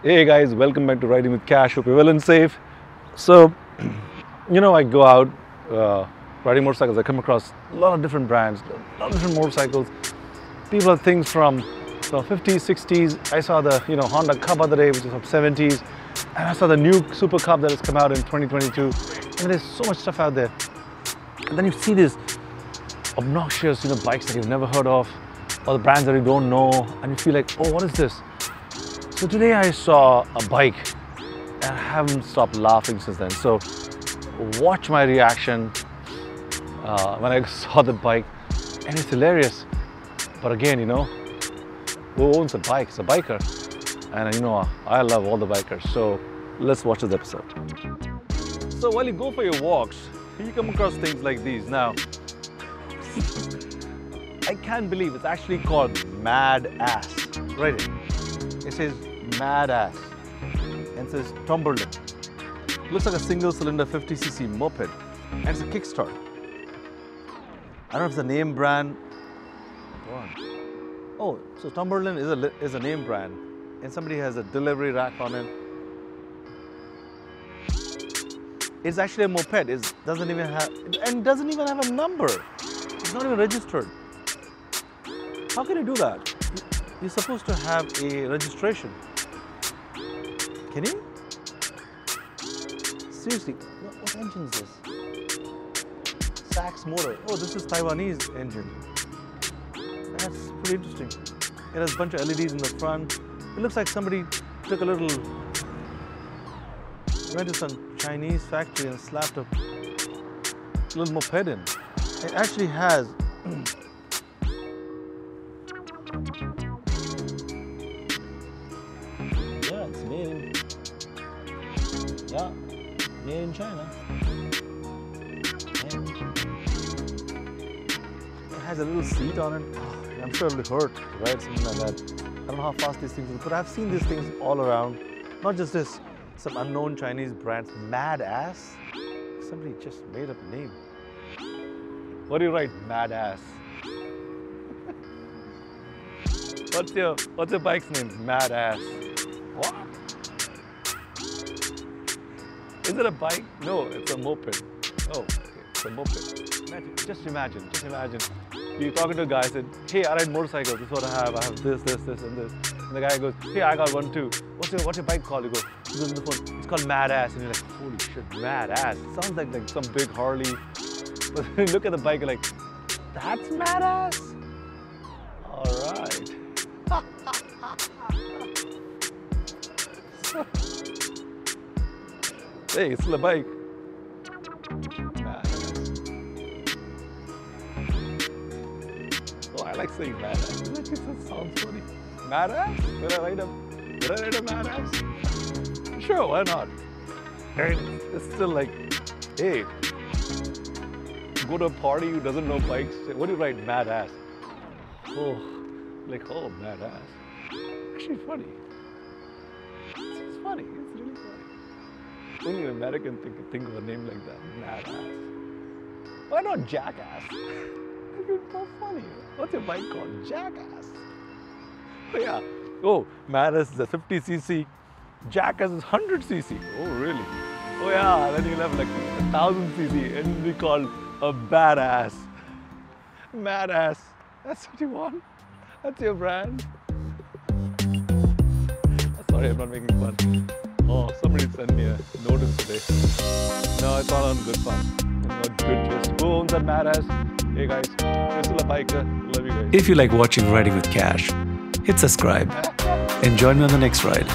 Hey guys, welcome back to Riding with Cash. Hope you're well and safe. So, I go out riding motorcycles. I come across a lot of different brands, a lot of different motorcycles. People have things from 50s, 60s. I saw the Honda Cub other day, which is from 70s, and I saw the new Super Cub that has come out in 2022. And there's so much stuff out there. And then you see these obnoxious, bikes that you've never heard of, or the brands that you don't know, and you feel like, oh, what is this? So today I saw a bike and I haven't stopped laughing since then. So watch my reaction when I saw the bike, and it's hilarious. But again, who owns a bike? It's a biker. And I love all the bikers. So let's watch this episode. So while you go for your walks, you come across things like these. Now, I can't believe it's actually called Madass. Right here. It says Madass and it says Tomberlin. Looks like a single cylinder 50cc moped, and it's a kickstart. I don't know if it's a name brand. Oh, so Tomberlin is a name brand, and somebody has a delivery rack on it. It's actually a moped. It doesn't even have a number. It's not even registered. How can you do that? You're supposed to have a registration. Can you? Seriously, what engine is this? Sachs motor. Oh, this is Taiwanese engine. That's pretty interesting. It has a bunch of LEDs in the front. It looks like somebody took a little, went to some Chinese factory and slapped a little moped in. It actually has made in China. And it has a little seat on it. Oh, I'm sure it will hurt to ride something like that. I don't know how fast these things will, but I've seen these things all around. Not just this, some unknown Chinese brands. Madass. Somebody just made up a name. What do you write? Madass. What's your bike's name? Madass. What? Is it a bike? No, it's a moped. Oh, okay, it's a moped. Just imagine. You're talking to a guy, said, hey, I ride motorcycles, this is what I have this, and this. And the guy goes, hey, I got one too. What's your bike called? He goes on the phone, it's called Madass. And you're like, holy shit, Madass. It sounds like some big Harley. But when you look at the bike, you're like, that's Madass? All right. Hey, it's still a bike. Madass. Oh, I like saying Madass. That sounds funny. Madass? Did I ride a Madass? Sure, why not? And it's still like, hey, go to a party who doesn't know bikes. Say, what do you ride? Madass. Oh, Madass. Actually funny. It's funny. It's really funny. Only an American can think of a name like that. Madass. Why not Jackass? That'd be so funny. What's your bike called? Jackass. But yeah. Oh, Madass is a 50cc. Jackass is 100cc. Oh, really? Oh, yeah. Then you'll have like 1000cc and it'll be called a Badass. Madass. That's what you want? That's your brand? Sorry, I'm not making fun. Oh, somebody sent me a notice today. No, it's all on good fun. Not good just. Who owns that Madass? Hey guys, you're still a biker. Love you guys. If you like watching Riding with Cash, hit subscribe and join me on the next ride.